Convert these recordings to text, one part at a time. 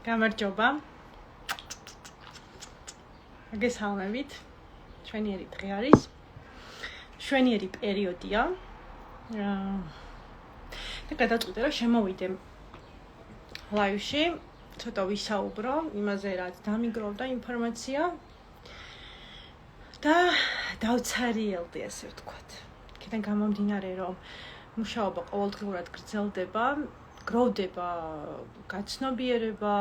გამარჯობა. მოგესალმებით. ჩვენიერი დღე არის. ჩვენიერი პერიოდია. და გადაწყვიტე რომ შემოვიდე ლაივში, ცოტა ვისაუბრო იმაზე, რაც დამიგროვდა ინფორმაცია და დავცარიელდი, ასე ვთქვათ. იქიდან გამომდინარე, რომ მუშაობა ყოველდღიურად გრძელდება, გროვდება გაცნობიერება,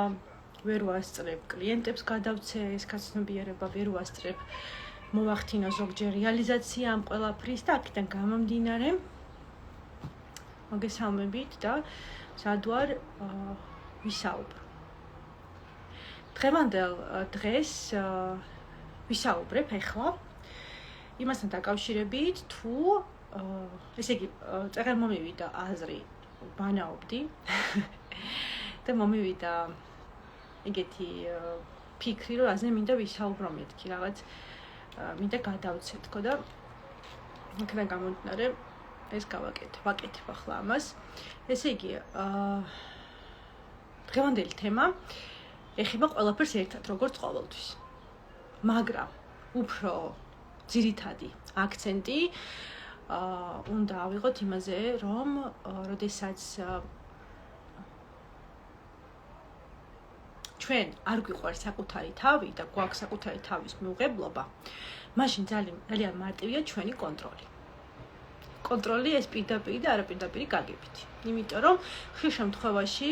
ვერ ვასწრებ კლიენტებს გადავცე ეს გაცნობიერება, ვერ ვასწრებ მოვახდინო ზოგჯერ რეალიზაცია ამ ყველაფრის და აქედან გამომდინარე მოგესალმებით და სადვარ ვისაუბრო. დღევანდელ დღეს ვისაუბრებ ახლა იმასთან დაკავშირებით, თუ ესე იგი წეგერ მომივიდა აზრი ვანაობდი და მომივიდა ეგეთი ფიქრი, რომ აზე მინდა ვისაუბრო მეთქი რაღაც მინდა გადავცე თქო და იქიდან გამომდინარე ეს ვაკეთებ ახლა ამას. ესე იგი დღევანდელი თემა ეხება ყველაფერს ერთად, როგორც ყოველთვის. მაგრამ უფრო ძირითადი აქცენტი უნდა ავიღოთ იმაზე, რომ როდესაც ჩვენ არ გვიყვარს საკუთარი თავი და გვაქვს საკუთარი თავის მიუღებლობა, მაშინ ძალიან მარტივია ჩვენი კონტროლი. კონტროლი ეს პირდაპირი და არაპირდაპირი გაგებითი. იმიტომ რომ ხშირ შემთხვევაში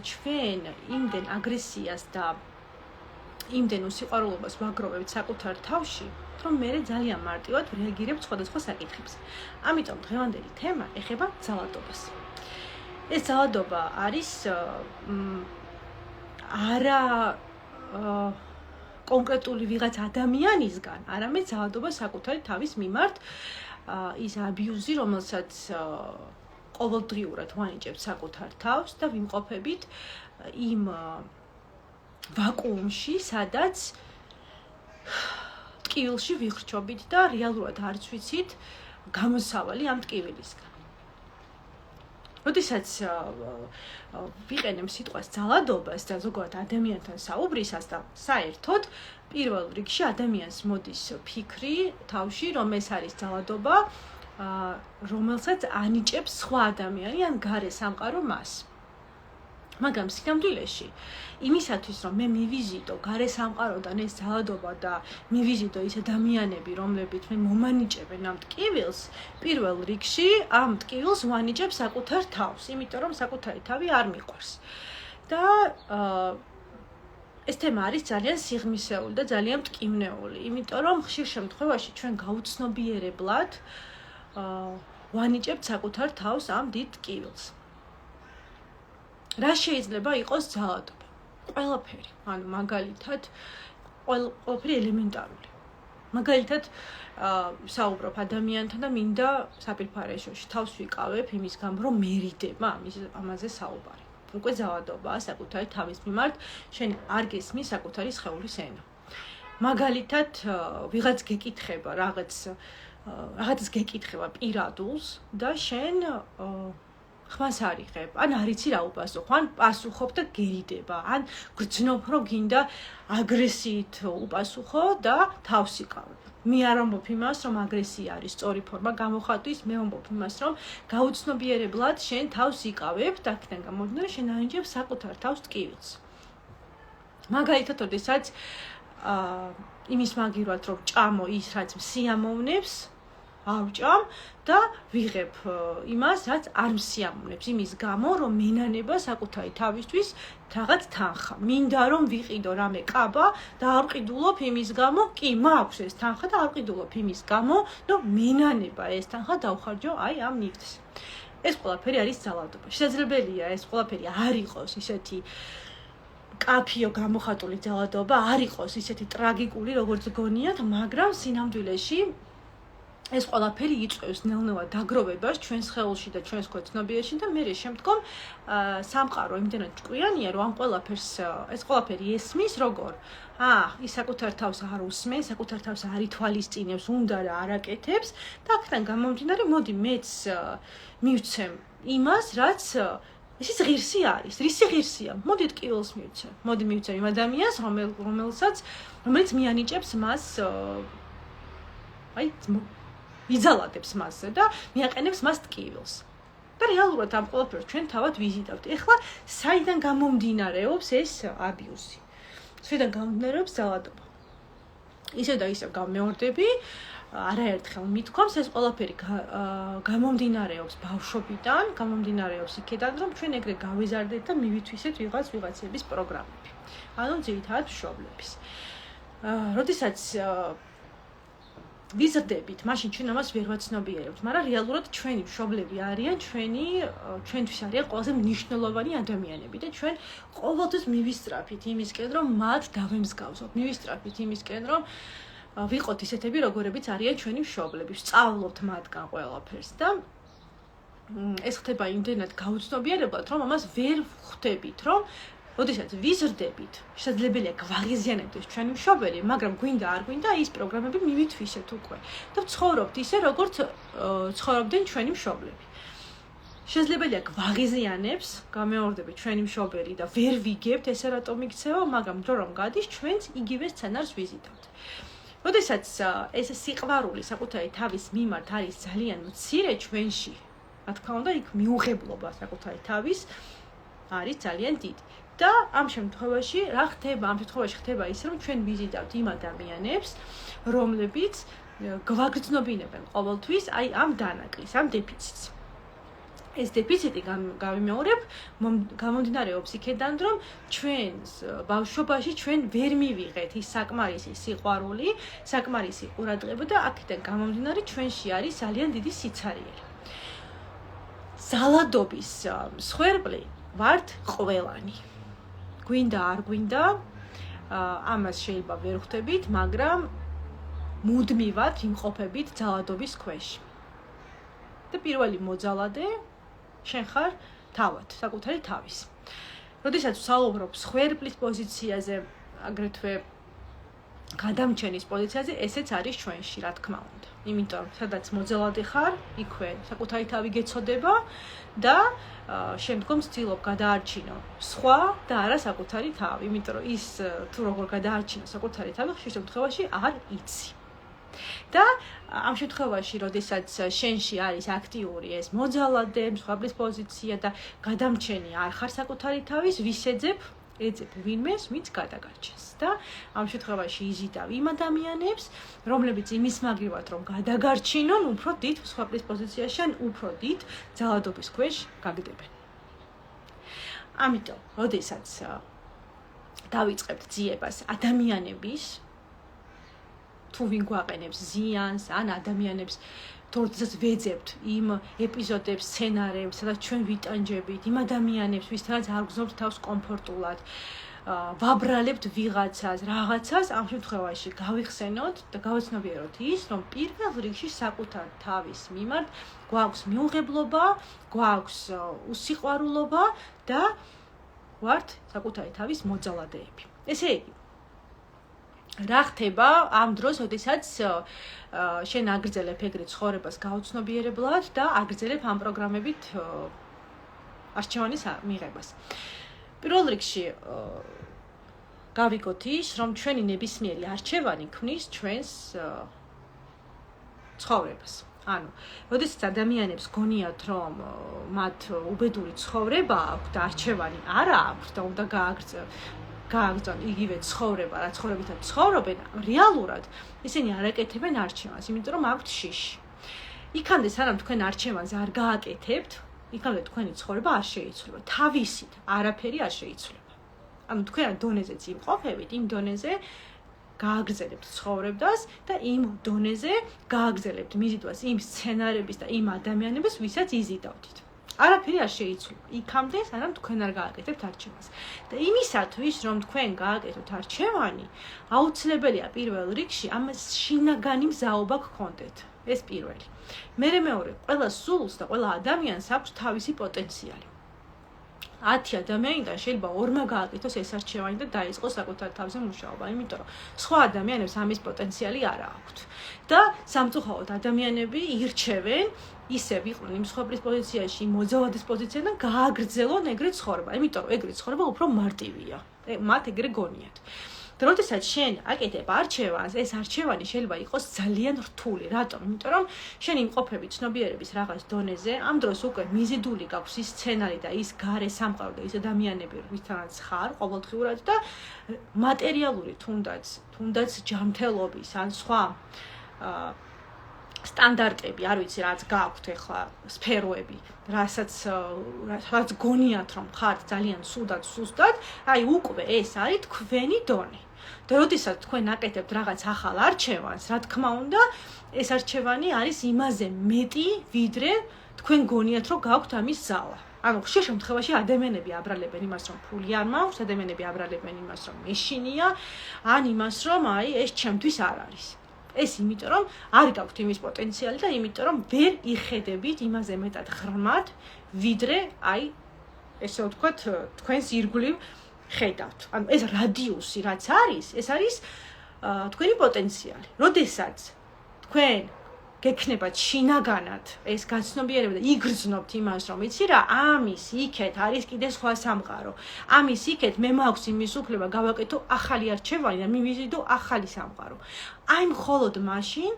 ჩვენ იმდენ აგრესიას და იმდენ უსიყვარულობას ვაგროვებთ საკუთარ თავში, რომ მე ძალიან მარტივად რეაგირებთ სხვადასხვა საკითხებს. ამიტომ დღევანდელი თემა ეხება ძალადობას. ეს ძალადობა არის არა კონკრეტული ვიღაც ადამიანისგან, არამედ ძალადობა საკუთარი თავის მიმართ, ის აბიუზი, რომელსაც ყოველდღიურად ვანიჭებთ საკუთარ თავს და ვიმყოფებით იმ ვაკუუმში, სადაც ტკივილში ვიხრჩობით და რეალურად არც ვიცით გამოსავალი ამ ტკივილისგან. როდესაც ვიყენებ სიტყვას ძალადობას და ზოგადად ადამიანთან საუბრისას და საერთოდ პირველ რიგში ადამიანს მოდის ფიქრი თავში, რომ ეს არის ძალადობა, რომელსაც ანიჭებს სხვა ადამიანი ან გარე სამყარო მას. მაგრამ სინამდვილეში იმისათვის, რომ მე მივიზიდო გარე სამყაროდან ეს ძალადობა და მივიზიდო ის ადამიანები, რომლებიც მე მომანიჭებენ ამ ტკივილს, პირველ რიგში ამ ტკივილს ვანიჭებ საკუთარ თავს, იმიტომ რომ საკუთარი თავი არ მიყვარს. და ეს თემა არის ძალიან სიღრმისეული და ძალიან მტკივნეული, იმიტომ რომ ხშირ შემთხვევაში ჩვენ გაუცნობიერებლად ვანიჭებთ საკუთარ თავს ამ დიდ ტკივილს. რა შეიძლება იყოს ძალადობა? ყველაფერი, ანუ მაგალითად ყველაფერი ელემენტარული. მაგალითად საუბრობ ადამიანთან და მინდა საპირფარეშოში თავს ვიკავებ იმის გამო, რომ მერიდება ამაზე საუბარი. უკვე ძალადობაა საკუთარი თავის მიმართ, შენ არ გესმის საკუთარი სხეულის ენა. მაგალითად ვიღაც გეკითხება რაღაცას გეკითხება პირადულს და შენ ხმას არიღებ, ან არიცი რა უპასუხო, ან პასუხობ და გერიდება, ან გრძნობ, რომ გინდა აგრესიით უპასუხო და თავს იკავებ. მე არ ამბობ იმას, რომ აგრესია არის სწორი ფორმა გამოხატვის, მე ამბობ იმას, რომ გაუცნობიერებლად შენ თავს იკავებ და აქედან გამომდინარე შენ ანიჭებ საკუთარ თავს ტკივილს. მაგალითად, როდესაც იმის მაგივრად რომ ჭამო ის, რაც სიამოვნებს, ავჭამ და ვიღებ იმას, რაც არ მსიამოვნებს, იმის გამო, რომ მენანება საკუთარი თავისთვის რაღაც თანხა. მინდა რომ ვიყიდო რამე კაბა და არ ვყიდულობ იმის გამო, კი, მაქვს ეს თანხა და არ ვყიდულობ იმის გამო, რომ მენანება ეს თანხა დავხარჯო აი ამ ნივთს. ეს ყველაფერი არის ძალადობა. შესაძლებელია ეს ყველაფერი არ იყოს ისეთი კაფიო გამოხატული ძალადობა, არ იყოს ისეთი ტრაგიკული, როგორც გონიათ, მაგრამ სინამდვილეში ეს ყველაფერი იწვევს ნელ-ნელა დაგროვებას ჩვენს ხელში და ჩვენს ქვეცნობიერში და მე შემდგომ სამყარო იმდენად ჭკვიანია, რომ ამ ყველაფერს ეს ყველაფერი ესმის როგორ ის საკუთარ თავს არ უსმენს, საკუთარ თავს არ ითვალისწინებს, უნდა რა არაკეთებს და აქედან გამომდინარე, მოდი მეც მივცემ იმას, რაც ეს ღირსი არის. რისი ღირსია? მოდი ტკივილს მივცემ. მოდი მივცემ იმ ადამიანს, რომელიც მიანიჭებს მას იზალადებს მასზე და მიაყენებს მას ტკივილს. და რეალურად ამ ყველაფერს ჩვენ თავად ვიზიდავთ. ეხლა საიდან გამომდინარეობს ეს აბიუსი? საიდან გამომდინარეობს ძალადობა? ისევ და ისევ გამეორდები, არაერთხელ მithქვამს, ეს ყველაფერი გამომდინარეობს ბავშვობიდან, გამომდინარეობს იქედან, რომ ჩვენ ეგრე გავიზარდეთ და მივითვისეთ ვიღაცების პროგრამები. ანუ ძირითადად მშობლების. როდესაც ვიზრდებით, მაშინ ჩვენ ამას ვერ ვაცნობიერებთ, მაგრამ რეალურად ჩვენი მშობლები არიან ჩვენთვის არიან ყველაზე მნიშვნელოვანი ადამიანები და ჩვენ ყოველთვის მივისწრაფით იმისკენ, რომ მათ დავემსგავსოთ, მივისწრაფით იმისკენ, რომ ვიყოთ ისეთები, როგორებიც არიან ჩვენი მშობლები, ვსწავლობთ მათგან ყველაფერს და ეს ხდება იმდენად გაუცნობიერებლად, რომ ამას ვერ ხვდებით, რომ როდესაც ვიზრდებით, შესაძლებელია გვაღიზიანებდეს ჩვენი მშობელი, მაგრამ გვინდა არ გვინდა ის პროგრამები მივითვისეთ უკვე და ვცხოვრობთ ისე, როგორც ცხოვრობდნენ ჩვენი მშობლები. შესაძლებელია გვაღიზიანებს, გამეორდებით ჩვენი მშობელი და ვერ ვიგებთ, ესე რატომ იქცევა, მაგრამ დრო რომ გადის, ჩვენც იგივე სცენარს ვიზიდავთ. როდესაც ეს სიყვარული საკუთარი თავის მიმართ არის ძალიან მცირე ჩვენში, რა თქმა უნდა, იქ მიუღებლობა საკუთარი თავის არის ძალიან დიდი. და ამ შემთხვევაში რა ხდება? ამ შემთხვევაში ხდება ის, რომ ჩვენ ვიზიდავთ იმ ადამიანებს, რომლებიც გვაგრძნობინებენ ყოველთვის ამ დანაკლისს, ამ დეფიციტს. ეს დეფიციტი გავიმეორებ, გამომდინარეობს იქედან, რომ ჩვენს ბავშვობაში ჩვენ ვერ მივიღეთ ის საკმარისი სიყვარული, საკმარისი ყურადღება და აქედან გამომდინარე ჩვენში არის ძალიან დიდი სიცარიელი. ზალადობის მსხვერპლი ვართ ყველანი. გვინდა არ გვინდა, ამას შეიძლება ვერ ხვდებით, მაგრამ მუდმივად იმყოფებით ძალადობის ქვეშ. და პირველი მოძალადე შენ ხარ თავად, საკუთარი თავის. როდესაც ვსაუბრობ მსხვერპლის პოზიციაზე, აგრეთვე გადამჩენის პოზიციაზე, ესეც არის ჩვენში, რა თქმა უნდა. იმიტომ, სადაც მოძალადე ხარ, იქვე საკუთარი თავი გეცოდება და შემდგომ ვცდილობ გადაარჩინო სხვა და არა საკუთარი თავი, იმიტომ რომ ის თუ როგორ გადაარჩინო საკუთარი თავი, ხშირ შემთხვევაში არ იცი. და ამ შემთხვევაში, როდესაც შენში არის აქტიური ეს მოძალადე, მსხვერპლის პოზიცია და გადამჩენი არ ხარ საკუთარი თავის, ვის ეძებ ვინმეს, ვინც გადაგარჩენს. და ამ შემთხვევაში იზიდავ იმ ადამიანებს, რომლებიც იმის მაგრივად რომ გადაგარჩინონ, უფრო დიდ მსხვერპლის პოზიციაში, უფრო დიდ ძალადობის ქვეშ გაგდებენ. ამიტომ, როდესაც დავიწყებთ ძიებას ადამიანების თუ ვინ გვაყენებს ზიანს, ან ადამიანებს თუ როდესაც ვეძებთ იმ ეპიზოდებს, სცენარებს, სადაც ჩვენ ვიტანჯებით იმ ადამიანებს, ვისთანაც არ გრძნობთ თავს კომფორტულად, ვაბრალებთ ვიღაცას, რაღაცას, ამ შემთხვევაში გავიხსენოთ და გავაცნობიეროთ ის, რომ პირველ რიგში საკუთარ თავის მიმართ გვაქვს მიუღებლობა, გვაქვს უსიყვარულობა და ვართ საკუთარი თავის მოძალადეები. ესე იგი, რა ხდება ამ დროს, როდესაც შენ აგრძელებ ეგრე ცხოვრებას გაუცნობიერებლად და აგრძელებ ამ პროგრამებით არჩევანის მიღებას. პირველ რიგში გავიგოთ ის, რომ ჩვენი ნებისმიერი არჩევანი ქმნის ჩვენს ცხოვრებას. ანუ, როდესაც ადამიანებს გონიათ, რომ მათ უბედური ცხოვრება აქვთ და არჩევანი არა აქვთ და უნდა გააგრძელონ იგივე ცხოვრება, რაც ცხოვრებითაც ცხოვრობენ, რეალურად ისინი არ აკეთებენ არჩევანს, იმიტომ რომ აქვთ შიში. იქამდე სანამ თქვენ არჩევანს არ გააკეთებთ, იქამდე თქვენი ცხოვრება არ შეიცვლება. თავისით არაფერი არ შეიცვლება. ანუ თქვენ დონეზეც იმყოფებით, იმ დონეზე გააგრძელებთ ცხოვრებას და იმ დონეზე გააგრძელებთ მიზიდვას იმ სცენარების და იმ ადამიანების, ვისაც იზიდავთ. არაფერი არ შეიცვლება. იქამდე სანამ თქვენ არ გააკეთებთ არჩევანს. და იმისათვის, რომ თქვენ გააკეთოთ არჩევანი, აუცილებელია პირველ რიგში ამას შინაგანი მზაობა გქონდეთ. ეს პირველი. მეორე, ყველა სულს და ყველა ადამიანს აქვს თავისი პოტენციალი. 10 ადამიანიდან შეიძლება 2-მა გააკეთოს ეს არჩევანი და დაიწყოს საკუთარ თავზე მუშაობა, იმიტომ რომ სხვა ადამიანებს ამის პოტენციალი არ აქვთ. და სამწუხაროდ ადამიანები ირჩევენ ისევ იყვნენ იმ სხვების პოზიციაში, მოძალადის პოზიციიდან გააგრძელონ ეგრეთ ცხოვრება, იმიტომ რომ ეგრეთ ცხოვრება უფრო მარტივია. მათ ეგრე გონიათ. და როდესაც შენ აკეთებ არჩევანს, ეს არჩევანი შეიძლება იყოს ძალიან რთული. რატომ? იმიტომ რომ შენ იმყოფები ცნობიერების რაღაც დონეზე, ამ დროს უკვე მიზიდული გაქვს ის სცენარი და ის გარე სამყარო და ის ადამიანები, ვისთანაც ხარ ყოველდღიურად და მატერიალური თუნდაც ჯანმრთელობის ან სხვა სტანდარტები, არ ვიცი, რაც გაქვთ ახლა სფეროები, რაც გონიათ რომ ხართ ძალიან სუდად, სუსტად, აი უკვე ეს არის თქვენი დონე. და როდესაც თქვენ აკეთებთ რაღაც ახალ არჩევანს, რა თქმა უნდა, ეს არჩევანი არის იმაზე მეტი, ვიდრე თქვენ გონიათ რომ გაქვთ ამის ზალა. ანუ ხშირ შემთხვევაში ადამიანები აბრალებენ იმას, რომ ფული არ მაქვს, ადამიანები აბრალებენ იმას, რომ მეშინია, ან იმას, რომ აი ეს ჩემთვის არ არის. ეს იმიტომ რომ არ გაქვთ იმის პოტენციალი და იმიტომ რომ ვერ იხედებით იმაზე მეტად ღრმად, ვიდრე აი ესე ვთქვათ, თქვენს ირგვლივ ხედავთ. ანუ ეს რადიუსი რაც არის, ეს არის თქვენი პოტენციალი. როდესაც თქვენ გექნებათ შინაგანად ეს გაცნობიერება და იგრძნობთ იმას, რომ იცი რა, ამის იქეთ არის კიდე სხვა სამყარო. ამის იქეთ მე მაქვს იმის უფლება გავაკეთო ახალი არჩევანი და მივიზიდო ახალი სამყარო. აი მხოლოდ მაშინ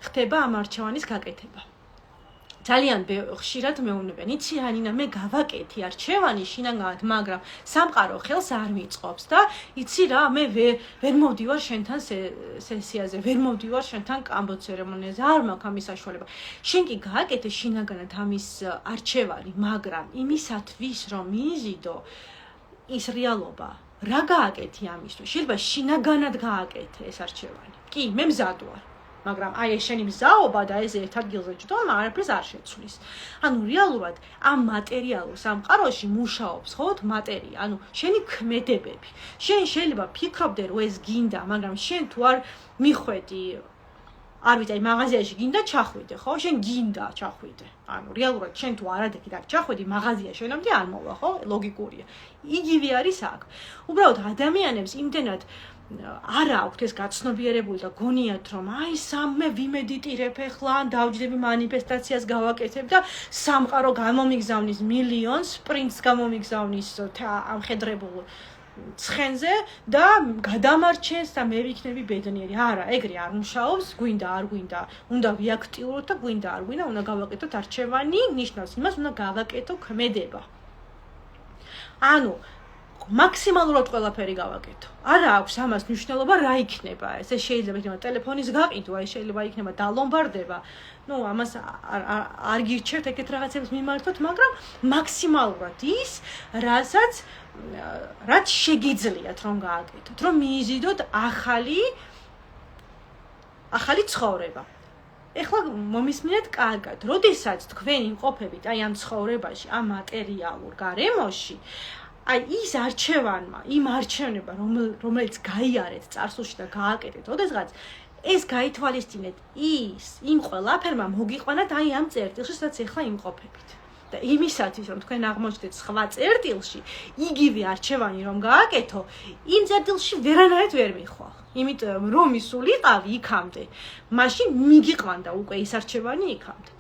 ხდება ამ არჩევანის გაკეთება. ძალიან ხშირად მეუბნებიან, იცი რა ნინა, მე გავაკეთი არჩევანი შინაგანად, მაგრამ სამყარო ხელს არ მიწყობს და იცი რა, მე ვერ მოვდივარ შენთან სესიაზე, ვერ მოვდივარ შენთან კამბო ცერემონიაზე, არ მაქვს ამის საშუალება. შენ კი გააკეთე შინაგანად ამის არჩევანი, მაგრამ იმისათვის რომ მიიზიდო ის რეალობა, რა გააკეთი ამისთვის? შეიძლება შინაგანად გააკეთე ეს არჩევანი. კი, მე მზად ვარ. მაგრამ აი ეს შენი მზაობა და ეს ერთ ადგილზე ჯდომა არაფერს არ შეცვლის. ანუ რეალურად ამ მატერიალურ სამყაროში მუშაობს მხოლოდ მატერია, ანუ შენი ქმედებები. შენ შეიძლება ფიქრობდე რომ ეს გინდა, მაგრამ შენ თუ არ მიხვედი, არ ვიცი, აი მაღაზიაში გინდა ჩახვიდე, ხო? შენ გინდა ჩახვიდე. ანუ რეალურად შენ თუ არადექი და ჩახვედი მაღაზია შენამდე არ მოვა, ხო? ლოგიკურია. იგივე არის აქ. უბრალოდ ადამიანებს იმდენად არა აქვთ ეს გაცნობიერებული და გონიათ რომ აი სამმე ვიმედიტირებ ახლა ან დავჯდები მანიფესტაციას გავაკეთებ და სამყარო გამომიგზავნის მილიონს პრინცს გამომიგზავნის ამხედრებულ ცხენზე და გადამარჩენს და მე ვიქნები ბედნიერი. არა, ეგრე არ მუშაობს, გვინდა არ გვინდა, უნდა ვიაქტიუროთ და გვინდა არ გვინდა, უნდა გავაკეთოთ არჩევანი, ნიშნავს იმას, უნდა გავაკეთო ქმედება. ანუ მაქსიმალურად ყველაფერი გავაკეთო. არა აქვს ამას მნიშვნელობა რა იქნება ეს. ეს შეიძლება იქნება ტელეფონის გაყიდვა, ეს შეიძლება იქნება დალომბარდება. ნუ ამას არ გირჩევთ ეგეთ რაღაცებს მიმართოთ, მაგრამ მაქსიმალურად ის, რაც შეგიძლიათ რომ გააკეთოთ, რომ მიიზიდოთ ახალი ცხოვრება. ეხლა მომისმინეთ კარგად, როდესაც თქვენ იმყოფებით აი ამ ცხოვრებაში, ამ მატერიალურ გარემოში, აი ის არჩევანმა, იმ არჩევნება, რომელიც გაიარეთ წარსულში და გააკეთეთ, ოდესღაც ეს გაითვალისწინეთ იმ ყველაფერმა მოგიყვანათ აი ამ წერტილში, სადაც ეხლა იმყოფებით. და იმისათვის, რომ თქვენ აღმოჩნდეთ სხვა წერტილში, იგივე არჩევანი რომ გააკეთო, იმ წერტილში ვერანაირად ვერ მიხვალ. იმიტომ რომ ისულიყავი იქამდე, მაშინ მიგიყვანდა უკვე ის არჩევანი იქამდე.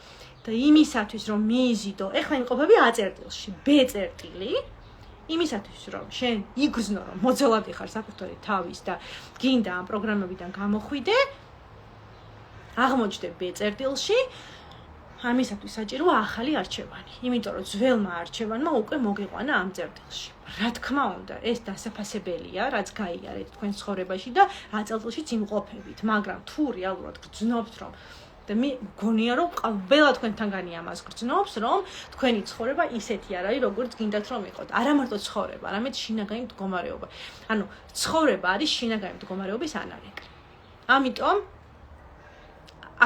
და იმისათვის, რომ მიიზიდო, ეხლა იმყოფები A წერტილში, B წერტილი, იმისათვის რომ შენ იგრძნო რომ მოძალადი ხარ საკუთარი თავის და გინდა ამ პროგრამებიდან გამოხვიდე, აღმოჩნდე B წერტილში, ამისათვის საჭიროა ახალი არჩევანი. იმიტომ რომ ძველმა არჩევანმა უკვე მოგიყვანა ამ წერტილში. რა თქმა უნდა, ეს დასაფასებელია, რაც გაიარეთ თქვენ ცხოვრებაში და რა წერტილშიც იმყოფებით, მაგრამ თუ რეალურად გრძნობთ რომ და მე გონია რომ ყველა თქვენთანგანი ამას გრძნობს, რომ თქვენი ცხოვრება ისეთი არ არის, როგორც გინდათ რომ იყოთ. არა მარტო ცხოვრება, არამედ შინაგანი მდგომარეობა. ანუ ცხოვრება არის შინაგანი მდგომარეობის ანალოგი. ამიტომ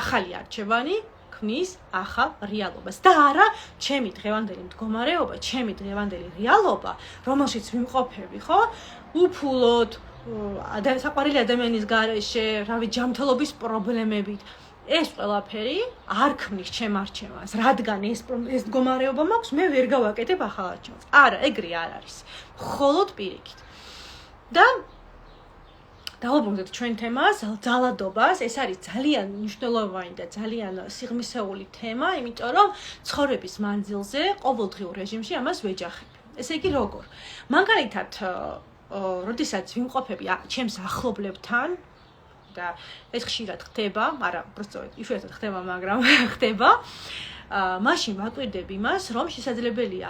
ახალი არჩევანი ქმნის ახალ რეალობას და არა ჩემი დღევანდელი მდგომარეობა, ჩემი დღევანდელი რეალობა, რომელშიც ვიმყოფები, ხო? უფულოდ, საყვარელი ადამიანის გარეშე, რავი, ჯანმრთელობის პრობლემებით. ეს ყველაფერი არ ქმნის ჩემ არჩევანს, რადგან ეს მდგომარეობა მაქვს, მე ვერ გავაკეთებ ახალ არჩევანს. არა, ეგრე არ არის. მხოლოდ პირიქით. და დავუბრუნდეთ ჩვენ თემას, ძალადობას, ეს არის ძალიან მნიშვნელოვანი და ძალიან სიღრმისეული თემა, იმიტომ რომ ცხოვრების მანძილზე ყოველდღიურ რეჟიმში ამას ვეჯახებ. ესე იგი როგორ? მაგალითად, როდესაც ვიმყოფები ჩემს ახლობლებთან და ეს ხშირად ხდება, არა, უბრალოდ იშვიათად ხდება, მაგრამ ხდება, მაშინ ვაკვირდებ იმას, რომ შესაძლებელია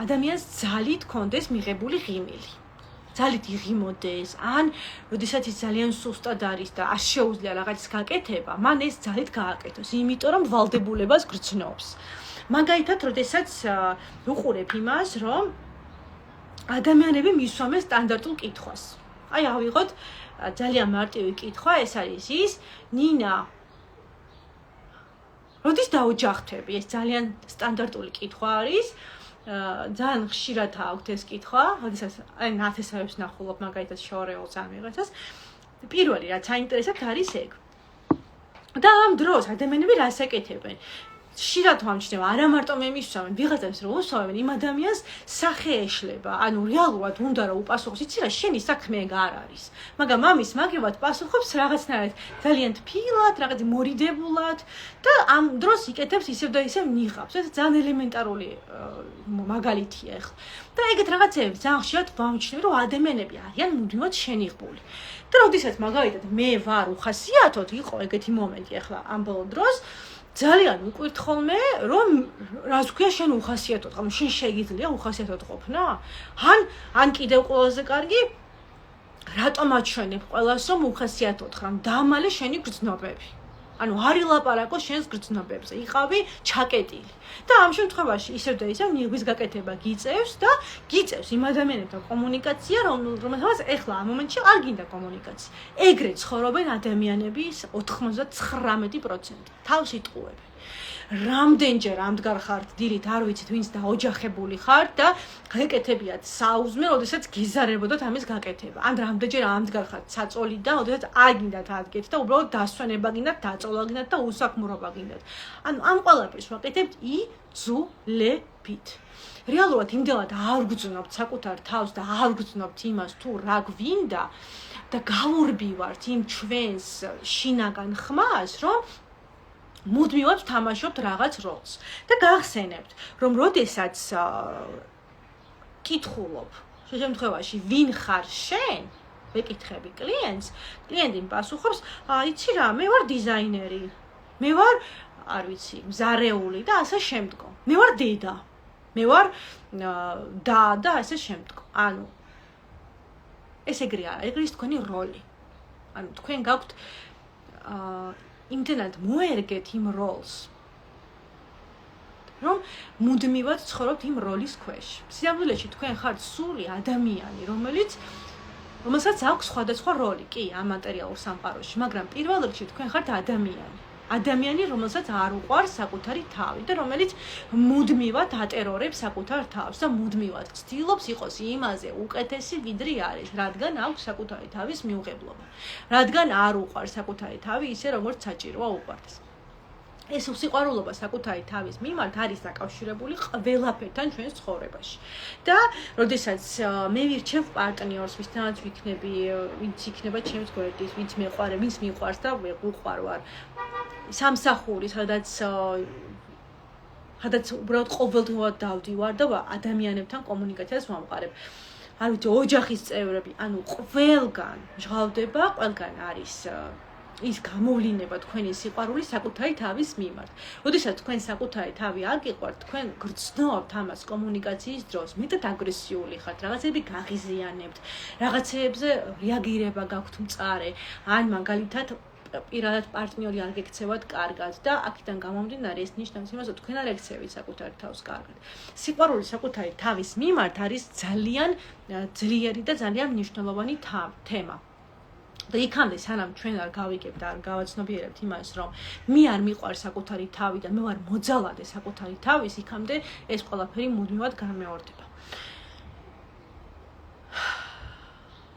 ადამიანს ძალით კონდეს მიღებული ღიმილი. ძალით იღიმოდეს, ან როდესაც ის ძალიან სუსტად არის და არ შეუძლია რაღაცის გაკეთება, მან ეს ძალით გააკეთოს, იმიტომ რომ ვალდებულებას გრძნობს. მაგალითად, როდესაც ვუყურებ იმას, რომ ადამიანები მისვამენ სტანდარტულ კითხვას. აი, ავიღოთ ძალიან მარტივი კითხვა, ეს არის ის, ნინა, როდის დაოჯახდები? ეს ძალიან სტანდარტული კითხვა არის. ძალიან ხშირად აქვთ ეს კითხვა, როდესაც აი ნათესავებს ნახულობ მაგალითად შორეულს ან ვიღაცას. პირველი რაც აინტერესებთ არის ეგ. და ამ დროს ადამიანები რას ეკეთებენ? ხშირად ვამჩნევ, არა მარტო მე მისვამენ, ვიღაცებს რომ უსვამენ, იმ ადამიანს სახე ეშლება. ანუ რეალურად უნდა რომ უპასუხოს, იცი რა, შენი საქმე ეგ არ არის. მაგრამ ამის მაგევად პასუხობს რაღაცნაირად ძალიან თბილად, რაღაც მორიდებულად და ამ დროს იკეთებს ისევ და ისევ ნიღავს. ეს ძალიან ელემენტარული მაგალითია ახლა. და ეგეთ რაღაცეებს ძალიან ხშირად ვამჩნევ, რომ ადამიანები არიან მუდმივად შენიღბული. და როდესაც მაგალითად მე ვარ უხასიათოდ, იყო ეგეთი მომენტი ახლა ამ ბოლო დროს ძალიან უყვირთ ხოლმე, რომ რას ქვია შენ უხასიათოდ, ანუ შენ შეგიძლია უხასიათოდ ყოფნა? ან კიდევ ყველაზე კარგი, რატომ აჩვენებ ყველას, რომ უხასიათოდ ხარ, დამალე შენი გრძნობები. ანუ არ ილაპარაკო შენს გრძნობებზე, იყავი ჩაკეტილი. და ამ შემთხვევაში ისევ და ისევ ნიღბის გაკეთება გიწევს და გიწევს იმ ადამიანებთან კომუნიკაცია, რომელთაც ეხლა ამ მომენტში არ გინდა კომუნიკაცია. ეგრე ცხოვრობენ ადამიანების 99%. თავს იტყუებენ. რამდენჯერ ამდღარ ხართ დილით, არ ვიცით, ვინც დაოჯახებული ხართ და გეკეთებიათ საუზმე, როდესაც გიზარებოდათ ამის გაკეთება. ან რამდენჯერ ამდღარ ხართ საწოლიდან, როდესაც არ გინდათ ადგეთ და უბრალოდ დასვენება გინდათ, დაწოლა გინდათ და უსაქმურობა გინდათ. ანუ ამ ყველაფერს ვაკეთებთ იძულებით. რეალურად იმდენად არ გძნობთ საკუთარ თავს და არ გძნობთ იმას, თუ რა გვინდა და გავურბივართ იმ ჩვენს შინაგან ხმას, რომ მუდმივად ვთამაშობთ რაღაც როლს და გახსენებთ, რომ როდესაც კითხულობ, შემთხვევაში ვინ ხარ შენ, ვეკითხები კლიენტს, კლიენტი პასუხობს, იცი რა, მე ვარ დიზაინერი, მე ვარ, არ ვიცი, მზარეული და ასე შემდგომ. მე ვარ დედა, მე ვარ და ასე შემდგომ. ანუ ეს ეგრე არა, ეგ არის თქვენი როლი. ანუ თქვენ გაქვთ იმდენად მოერგეთ იმ როლს, რომ მუდმივად ცხოვრობთ იმ როლის ქვეშ. სიამოვნებაში თქვენ ხართ სული ადამიანი, რომელსაც აქვს სხვადასხვა როლი, კი, ამ მატერიალურ სამყაროში, მაგრამ პირველ რიგში თქვენ ხართ ადამიანი. ადამიანი, რომელსაც არ უყვარს საკუთარი თავი და რომელიც მუდმივად ატერორებს საკუთარ თავს და მუდმივად ცდილობს იყოს იმაზე უკეთესი, ვიდრე არის, რადგან აქვს საკუთარი თავის მიუღებლობა. რადგან არ უყვარს საკუთარი თავი ისე, როგორც საჭიროა უყვარდეს. ეს უსიყვარულობა საკუთარი თავის მიმართ არის დაკავშირებული ყველაფერთან ჩვენს ცხოვრებაში. და როდესაც მე ვირჩევ პარტნიორს, ვისთანაც ვიქნები, ვინც იქნება ჩემს გვერდით, ვინც მეყვარებს, ვინც მიყვარს და ვეყვარ ვარ. სამსახური, სადაც უბრალოდ ყოველდღიურად დავდივარ და ადამიანებთან კომუნიკაციას ვამყარებ. არ ვიცი, ოჯახის წევრები, ანუ ყველგან ჟღავდება, ყველგან არის ის გამოვლინება თქვენი სიყვარული საკუთარი თავის მიმართ. როდესაც თქვენ საკუთარი თავი არ გიყვართ, თქვენ გრძნობთ ამას კომუნიკაციის დროს, მეტად აგრესიული ხართ, რაღაცები გაღიზიანებთ, რაღაცეებზე რეაგირება გაქვთ მწარე, ან მაგალითად პირადად პარტნიორი არ გექცევათ კარგად და აქედან გამომდინარე ეს ნიშნავს იმას, რომ თქვენ არ ეკცევით საკუთარ თავს კარგად. სიყვარული საკუთარი თავის მიმართ არის ძალიან ძლიერი და ძალიან მნიშვნელოვანი თემა. და იქამდე სანამ ჩვენ არ გავიგებთ და არ გავაცნობიერებთ იმას, რომ მე არ მიყვარს საკუთარი თავი და მე ვარ მოძალადე საკუთარი თავის, იქამდე ეს ყველაფერი მუდმივად განმეორდება.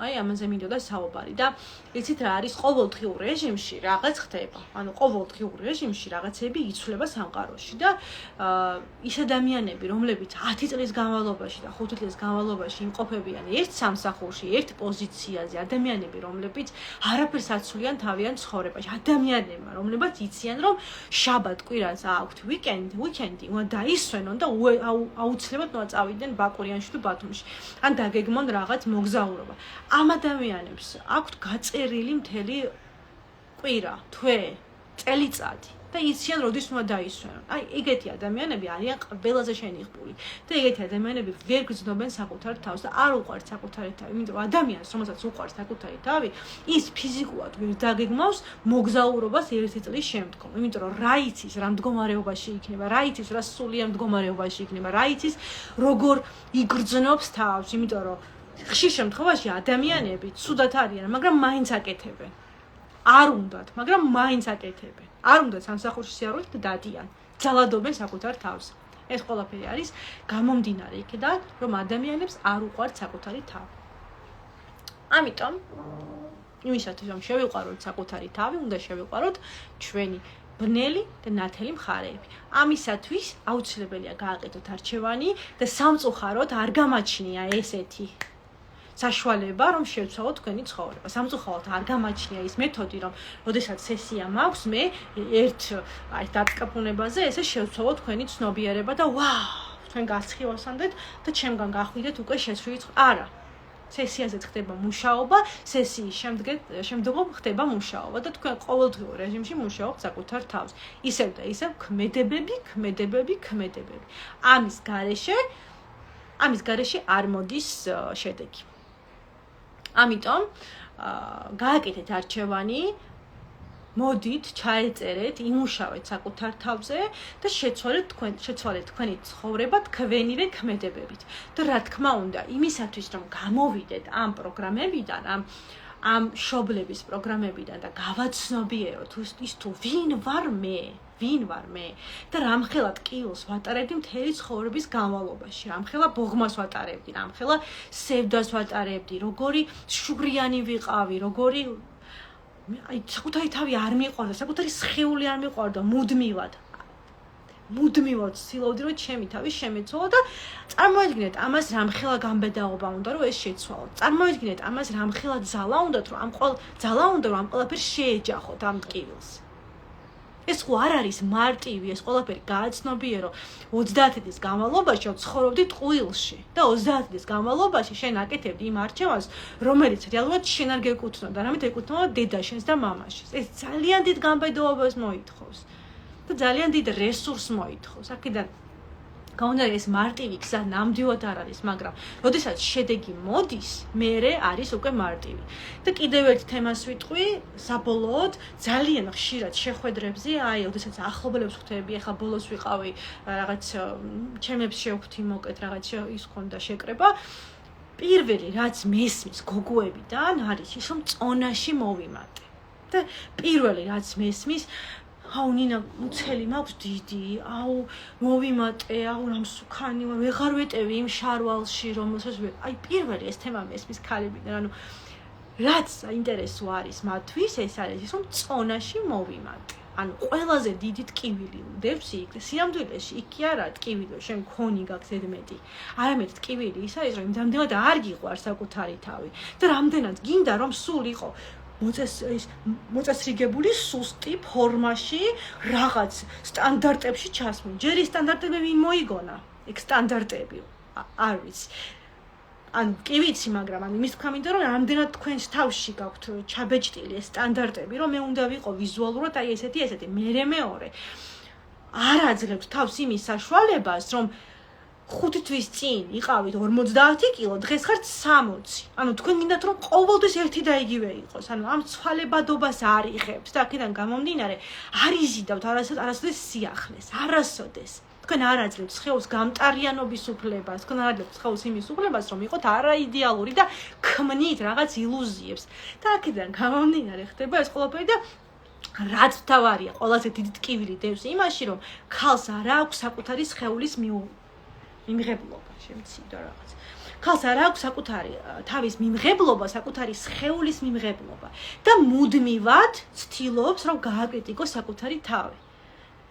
აი ამაზე მინდოდა საუბარი და იცით რა არის ყოველდღიურ რეჟიმში რაღაც ხდება. ანუ ყოველდღიურ რეჟიმში რაღაცები იცვლება სამყაროში და ის ადამიანები, რომლებიც 10 წლის განმავლობაში და 5 წლის განმავლობაში იმყოფებიან ერთ სამსახურში, ერთ პოზიციაზე, ადამიანები, რომლებიც არაფერს აცვლიან თავიანთ ცხოვრებაში, ადამიანებმა, რომლებიც იციან, რომ შაბათ-კვირას აქვთ ვიკენდი, უნდა დაისვენონ და აუცილებლად უნდა წავიდნენ ბაკურიანში თუ ბათუმში. ან დაგეგმონ რაღაც მოგზაურობა. ამ ადამიანებს აქვთ გაწერილი მთელი კვირა, თვე, წელიწადი და იციან, როდის უნდა დაისვენონ. აი, ეგეთი ადამიანები არიან ყველაზე შენიღბული და ეგეთი ადამიანები ვერ გრძნობენ საკუთარ თავს და არ უყვართ საკუთარი თავი, იმიტომ რომ ადამიანს, რომელსაც უყვართ საკუთარი თავი, ის ფიზიკურად ვერ დაგეგმავს მოგზაურობას 1 წლის შემდგომ, იმიტომ რომ რა იცის, რა მდგომარეობაში იქნება, რა იცის, რა სულიერ მდგომარეობაში იქნება, რა იცის, როგორ იგრძნობს თავს, იმიტომ რომ ხშირ შემთხვევაში ადამიანები ცუდად არიან, მაგრამ მაინც აკეთებენ. არ უნდათ, მაგრამ მაინც აკეთებენ. არ უნდათ სამსახურში სიარულით და დადიან. ძალადობენ საკუთარ თავს. ეს ყველაფერი არის გამომდინარე იქიდან, რომ ადამიანებს არ უყვართ საკუთარი თავი. ამიტომ იმისათვის რომ შევიყვაროთ საკუთარი თავი, უნდა შევიყვაროთ ჩვენი ბნელი და ნათელი მხარეები. ამისათვის აუცილებელია გააკეთოთ არჩევანი და სამწუხაროდ არ გამაჩნია ესეთი საშუალება, რომ შევცვალოთ თქვენი ცხოვრება. სამწუხაროდ არ გამაჩნია ის მეთოდი, რომ როდესაც სესია მაქვს, მე ერთ დაწკაფუნებაზე ესე შევცვალოთ თქვენი ცნობიერება და ვაუ, თქვენ გასხივავსანდეთ და ჩემგან გახვიდეთ უკვე შეცვლილი ცხოვრება. არა. სესიაზე ხდება მუშაობა, სესიის შემდგომ ხდება მუშაობა და თქვენ ყოველდღიურ რეჟიმში მუშაობთ საკუთარ თავს. ისევ და ისევ ქმედებები. ამის გარეშე არ მოდის შედეგი. ამიტომ გააკეთეთ არჩევანი, მოდით, ჩაეწერეთ, იმუშავეთ საკუთარ თავზე და შეცვალეთ თქვენი ცხოვრება თქვენივე ქმედებებით. და რა თქმა უნდა, იმისათვის რომ გამოვიდეთ ამ პროგრამებიდან, ამ შობლების პროგრამებიდან და გავაცნობიეროთ ის თუ ვინ ვარ მე და რამხელა ტკივილს ვატარებდი მთელი ცხოვრების განმავლობაში, რამხელა ბოღმას ვატარებდი, რამხელა სევდას ვატარებდი, როგორი შუღრიანი ვიყავი, როგორი საკუთარი თავი არ მიყვარდა, საკუთარი სხეული არ მიყვარდა, მუდმივად ცდილობდი, რომ ჩემი თავი შემეცვალო და წარმოიდგინეთ, ამას რამხელა გამბედაობა უნდა, რომ ეს შეცვალოთ. წარმოიდგინეთ, ამას რამხელა ძალა უნდა, რომ ამ ყველაფერს შეეჯახოთ ამ ტკივილს. ეს ხო არ არის მარტივი, ეს ყველაფერი გააცნობიერო 30 წლის განმავლობაში ცხოვრობდი ტყუილში და 30 წლის განმავლობაში შენ აკეთებდი იმ არჩევანს, რომელიც რეალურად შენ არ გეკუთვნოდა, არამედ ეკუთვნოდა დედაშენს და მამაშენს. ეს ძალიან დიდ გამბედაობას მოითხოვს და ძალიან დიდ რესურსს მოითხოვს. აქედან გამომდინარე ეს მარტივი გზა ნამდვილად არ არის, მაგრამ როდესაც შედეგი მოდის, მერე არის უკვე მარტივი. და კიდევ ერთ თემას ვიტყვი, საბოლოოდ ძალიან ხშირად შეხვედრებზე, როდესაც ახლობლებს ხვდები, ახლა ბოლოს ვიყავი რაღაც ჩემებს შევხვდი მოკეთ, რაღაც ის ქონდა შეკრება. პირველი რაც მესმის გოგოებიდან არის ის, რომ წონაში მოვიმატე. და პირველი რაც მესმის ნინა, მუცელი მაქვს დიდი, მოვიმატე, რამსუქანი, ვეღარ ვეტევი იმ შარვალში, რომელსაც პირველი ეს თემა მესმის ქალებიდან, რაც საინტერესო არის მათთვის, ეს არის ის, რომ წონაში მოვიმატე. ყველაზე დიდი ტკივილი უდევს იქ, სიამდვილეში იქ კი არა ტკივილი, შენ მქონი გაქვს ზედმეტი. არამედ ტკივილი ის არის, რომ იმდანამდე არ გიყვარს საკუთარი თავი და რამდენად გინდა, რომ სულ იყო მოწესრიგებული სუსტი ფორმაში რაღაც სტანდარტებში ჩასმული. ჯერ ის სტანდარტები ვინ მოიგონა? ეგ სტანდარტები არ ვიცი. კი ვიცი, მაგრამ იმის თქვა მინდა, რომ რამდენად თქვენს თავში გაქვთ ჩაბეჭდილი ეს სტანდარტები, რომ მე უნდა ვიყო ვიზუალურად ესეთი. მეორე არ აძლევთ თავს იმის საშუალებას, რომ 5 თვის წინ იყავით 50 კილო, დღეს ხართ 60. თქვენ გინდათ რომ ყოველთვის ერთი და იგივე იყოს. ამ ცვალებადობას არ იღებთ და აქედან გამომდინარე არ იზიდავთ არასოდეს სიახლეს, არასოდეს. თქვენ არ აძლევთ სხეულს გამტარიანობის უფლებას, თქვენ არ აძლევთ სხეულს იმის უფლებას, რომ იყოთ არაიდეალური და ქმნით რაღაც ილუზიებს. და აქედან გამომდინარე ხდება ეს ყველაფერი და რაც თავარია, ყველაზე დიდი ტკივილი დევს იმაში, რომ ქალს არ აქვს საკუთარი სხეულის მიმღებლობა, შემცირდა რაღაც. ხალხს არ აქვს საკუთარი თავის მიმღებლობა, საკუთარი სხეულის მიმღებლობა და მუდმივად ცდილობს, რომ გააკრიტიკოს საკუთარი თავი.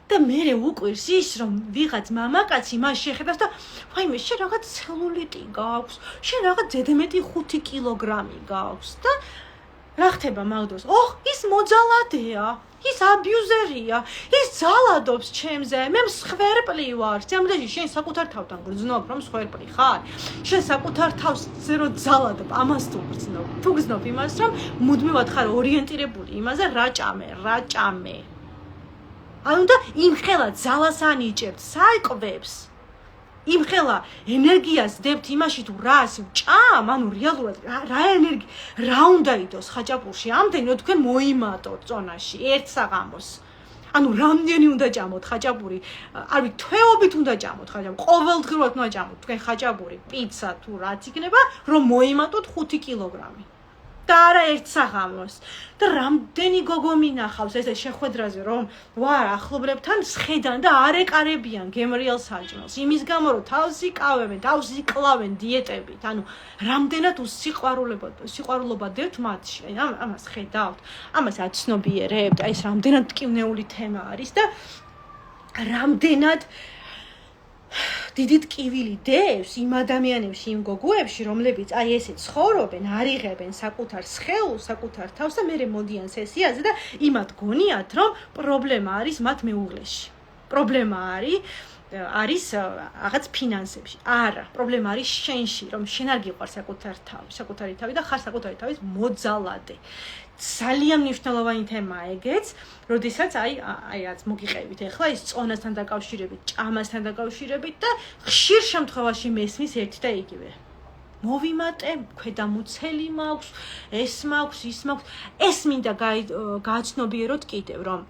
და მე უკვირს ის, რომ ვიღაც მამაკაცი მას შეხედავს და ვაიმე, შენ რაღაც ცელულიტი გაქვს, შენ რაღაც ზედმეტი 5 კილოგრამი გაქვს და რა ხდება მაგდროს? ის მოძალადეა, ის აბიუზერია, ის ძალადობს ჩემზე, მე მსხვერპლი ვარ. ზემდეში შენ საკუთარ თავთან გრძნობ, რომ მსხვერპლი ხარ? შენ საკუთარ თავზე რო ძალადობ, ამას თუ გრძნობ. თუ გრძნობ იმას, რომ მუდმივად ხარ ორიენტირებული იმაზე, რა ჭამე. ანუ და იმხელა ძალას ანიჭებთ, საიკვებს. იმხელა ენერგიას დებთ იმაში თუ რას ვჭამ, ანუ რეალურად რა ენერგია, რა უნდა იდოს ხაჭაპურში, ამდენი რომ თქვენ მოიმატოთ წონაში ერთ საღამოს. ანუ რამდენი უნდა ჭამოთ ხაჭაპური? არ ვიცი, თვეობით უნდა ჭამოთ ხაჭაპური, ყოველდღიურად უნდა ჭამოთ თქვენ ხაჭაპური, პიცა თუ რაც იქნება, რომ მოიმატოთ 5 კილოგრამი. და არა ერთ საღამოს. და რამდენი გოგო მინახავს ესე შეხვედრაზე, რომ ვარ ახლობლებთან სხედან და არ ეკარებიან გემრიელ საჭმელს. იმის გამო რომ თავს იკავებენ, თავს იკლავენ დიეტებით. ანუ რამდენად სიყვარულობა დებთ მათში. ამას ხედავთ. ამას აცნობიერებთ. აი ეს რამდენად ტკივნეული თემა არის და რამდენად დიდი ტკივილი დევს იმ ადამიანებში, იმ გოგოებში, რომლებიც აი ესე ცხოვრობენ, არიღებენ საკუთარ სხეულს, საკუთარ თავს და მერე მოდიან სესიაზე და იმათ გონიათ, რომ პრობლემა არის მათ მეუღლეში. პრობლემა არის რაღაც ფინანსებში. არა, პრობლემა არის შენში, რომ შენ არ გიყვარს საკუთარი თავი და ხარ საკუთარი თავის მოძალადე. ძალიან მნიშვნელოვანი თემაა ეგეც, როდესაც აი რაც მოგიყევით ახლა ის წონასთან დაკავშირებით, ჭამასთან დაკავშირებით და ხშირ შემთხვევაში მესმის ერთი და იგივე. მოვიმატე, ქვედამუცელი მაქვს, ეს მაქვს, ის მაქვს. ეს მინდა გააცნობიეროთ კიდევ, რომ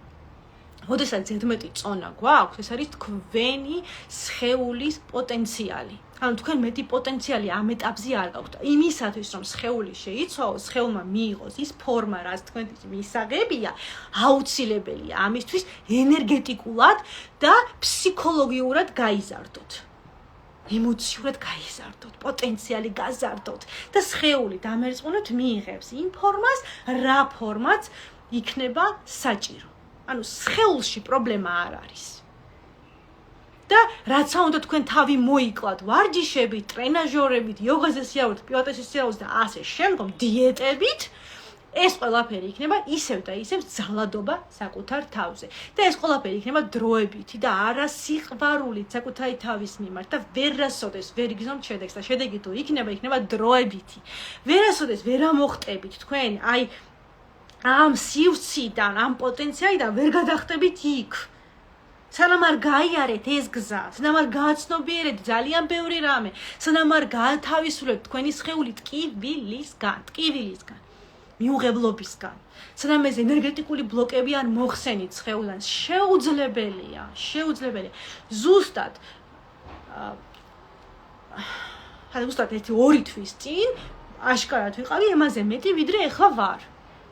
როდესაც ზედმეტი წონა გვაქვს, ეს არის თქვენი სხეულის პოტენციალი. ანუ თქვენ მეტი პოტენციალი ამ ეტაპზე არ გაქვთ. იმისათვის, რომ სხეული შეიცვალოს, სხეულმა მიიღოს ის ფორმა, რაც თქვენთვის მისაღებია, აუცილებელია ამისთვის ენერგეტიკულად და ფსიქოლოგიურად გაიზარდოთ. ემოციურად გაიზარდოთ, პოტენციალი გაზარდოთ და სხეული დამერწმუნოთ მიიღებს იმ ფორმას, რა ფორმაც იქნება საჭირო. ანუ სხეულში პრობლემა არ არის. და რაც უნდა თქვენ თავი მოიკლათ ვარჯიშებით, ტრენაჟორებით, იოგაზე სიარულით, პილატესის სიარულით და ასე შემდგომ დიეტებით, ეს ყველაფერი იქნება ისევ და ისევ ძალადობა საკუთარ თავზე. და ეს ყველაფერი იქნება დროებითი და არა სიყვარულით საკუთარი თავის მიმართ და ვერასოდეს ვერ იგზნობთ შედეგს და შედეგი თუ იქნება დროებითი. ვერასოდეს ვერ ამოხტებით თქვენ აი ამ სივრციდან, ამ პოტენციალიდან ვერ გადახტებით იქ. სანამ არ გაიარეთ ეს გზა, სანამ არ გააცნობიერეთ ძალიან ბევრი რამე, სანამ არ გაათავისუფლებთ თქვენი სხეული ტკივილისგან, მიუღებლობისგან, სანამ ეს ენერგეტიკული ბლოკები არ მოხსენით სხეულიდან, შეუძლებელია. ზუსტად ერთი 2 თვის წინ აშკარად ვიყავი ემაზე მეტი, ვიდრე ეხლა ვარ.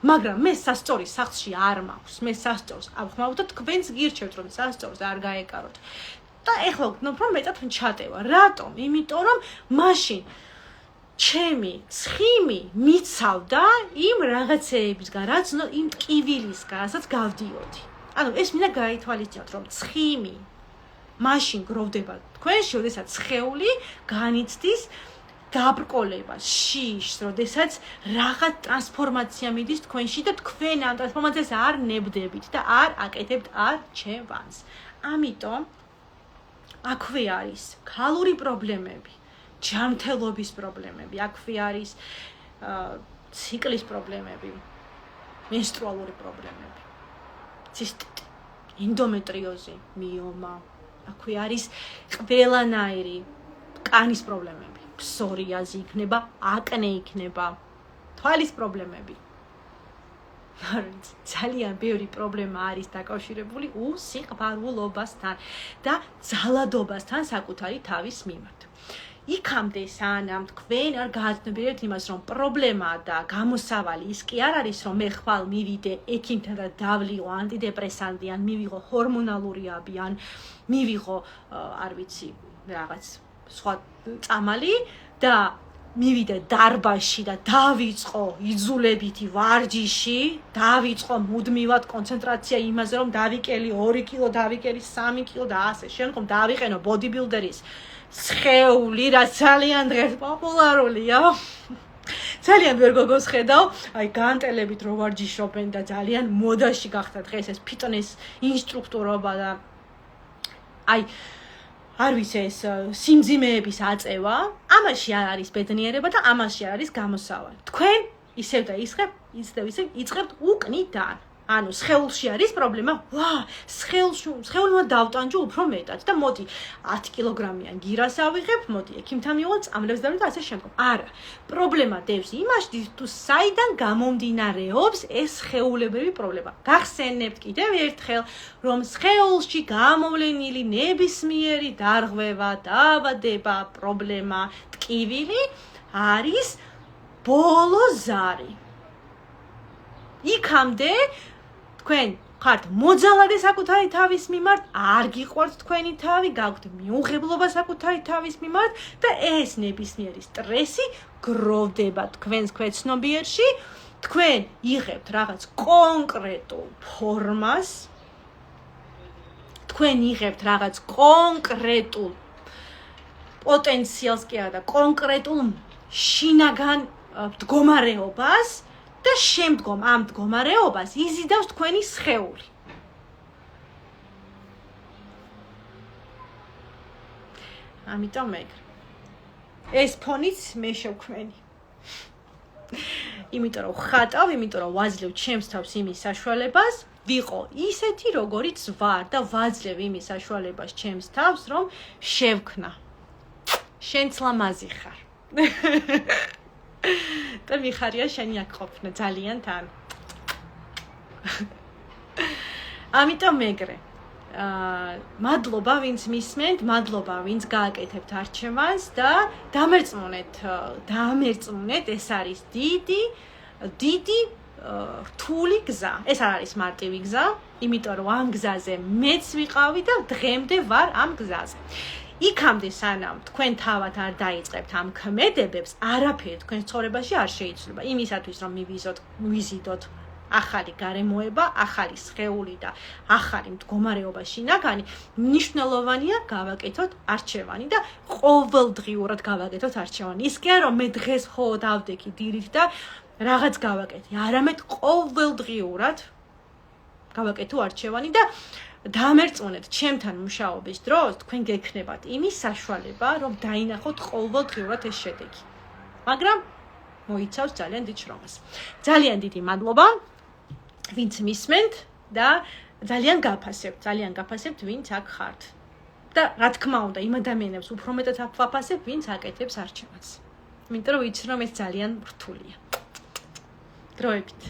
მაგრამ მე სასწორის სახლში არ მაქვს. მე სასწორს ავხმავ და თქვენს გირჩევთ, რომ სასწორს არ გაეკაროთ. და ეხლა ვგნობ, რომ მეტად ჩატევა. რატომ? იმიტომ რომ მაშინ ჩემი ცხიმი მიცავდა იმ რაღაცეებისგან, რაც იმ ტკივილისგან, რასაც გავდიოდი. ანუ ეს მინდა გაითვალისწინოთ, რომ ცხიმი მაშინ გროვდება თქვენში, როდესაც სხეული განიცდის გაბრკოლებას, შიშს, როდესაც რაღაც ტრანსფორმაცია მიდის თქვენში და თქვენ ამ ტრანსფორმაციას არ ნებდებით და არ აკეთებთ არჩევანს. ამიტომ აქვე არის ქალური პრობლემები, ჯანმრთელობის პრობლემები, აქვე არის ციკლის პრობლემები, მენსტრუალური პრობლემები, ცისტიტი, ენდომეტრიოზი, მიომა, აქვე არის ყველანაირი კანის პრობლემები. psoriazi იქნება, აკნე იქნება, თვალის პრობლემები. ძალიან ბევრი პრობლემა არის დაკავშირებული უსიყვარულობასთან და ძალადობასთან საკუთარი თავის მიმართ. იქამდე სანამ თქვენ არ გააცნობიერებთ იმას, რომ პრობლემაა და გამოსავალი ის კი არ არის, რომ მე ხვალ მივიდე ექიმთან და დავლიღო ანტიდეპრესანტი, ან მივიღო ჰორმონალური აბი, ან მივიღო, არ ვიცი, რაღაც სხვა წამალი და მივიდა დარბაზში და დავიწყო იძულებითი ვარჯიში, დავიწყო მუდმივად კონცენტრაცია იმაზე, რომ დავიკელი 2 კილო, დავიკელი 3 კილო და ასე შემდგომ დავიყენო ბოდიბილდერის სხეული, რაც ძალიან დღეს პოპულარულია. ძალიან ვერ გოგოს ხედავ, აი განტელებით რო ვარჯიშობენ და ძალიან მოდაში გახდა დღეს ეს ფიტნეს ინსტრუქტორობა და აი არ ვიცი ეს სიმძიმეების აწევა, ამაში არ არის ბედნიერება და ამაში არ არის გამოსავალი. თქვენ ისევ და ისევ იწყებთ უკნიდან. ანუ სხეულში არის პრობლემა. სხეულმა დავტანჯო უფრო მეტად და მოდი 10 კილოგრამიან გირას ავიღებ, მოდი ექიმთან მივიღოთ, წამლებს დავიდე და ასე შემდგომ. არა, პრობლემა დევს იმაში, თუ საიდან გამომდინარეობს ეს სხეულებრივი პრობლემა. გახსენებთ კიდევ ერთხელ, რომ სხეულში გამოვლენილი ნებისმიერი დარღვევა, დაავადება, პრობლემა, ტკივილი არის ბოლო ზარი. იქამდე თქვენ ხართ მოძალადე საკუთარი თავის მიმართ, არ გიყვართ თქვენი თავი, გაქვთ მიუღებლობა საკუთარი თავის მიმართ და ეს ნებისმიერი სტრესი გროვდება თქვენს ქვეცნობიერში, თქვენ იღებთ რაღაც კონკრეტულ ფორმას, თქვენ იღებთ რაღაც კონკრეტულ პოტენციალს კი არა და კონკრეტულ შინაგან მდგომარეობას და შემდგომ ამ მდგომარეობას იზიდავს თქვენი სხეული. ამიტომ ეს ფონიც მე შევქმენი. იმიტომ რომ ხატავ, იმიტომ რომ ვაძლევ ჩემს თავს იმის საშუალებას, ვიყო ისეთი როგორიც ვარ და ვაძლევ იმის საშუალებას ჩემს თავს, რომ შევქნა. შენც ლამაზი ხარ. და მიხარია შენი აქ ყოფნა ძალიან თან. ამიტომ მეგრე. მადლობა ვინც მისმენთ, მადლობა ვინც გააკეთებთ არჩევანს და დამერწმუნეთ, ეს არის დიდი რთული გზა. ეს არ არის მარტივი გზა, იმიტომ რომ ამ გზაზე მეც ვიყავი და დღემდე ვარ ამ გზაზე. იქამდე სანამ თქვენ თავად არ დაიწყებთ ამ ქმედებებს, არაფერი თქვენ ცხოვრებაში არ შეიცვლება. იმისათვის რომ მივიზიდოთ ახალი გარემოება, ახალი სხეული და ახალი მდგომარეობა შინაგანი, მნიშვნელოვანია გავაკეთოთ არჩევანი და ყოველდღიურად გავაკეთოთ არჩევანი. ის კი არა რომ მე დღეს ხო დავდექი დილით და რაღაც გავაკეთე, არამედ ყოველდღიურად გავაკეთო არჩევანი და დამერწმუნეთ, ჩემთან მუშაობის დროს თქვენ გექნებათ იმის საშუალება, რომ დაინახოთ ყოველდღიურად ეს შედეგი. მაგრამ მოიცავს ძალიან დიდ შრომას. ძალიან დიდი მადლობა, ვინც მისმენთ და ძალიან გაფასებთ, ვინც აქ ხართ. და რა თქმა უნდა, იმ ადამიანებს უფრო მეტად ვაფასებ, ვინც აკეთებს არჩევანს. იმიტომ რომ ვიცი რომ ეს ძალიან რთულია. დროებით.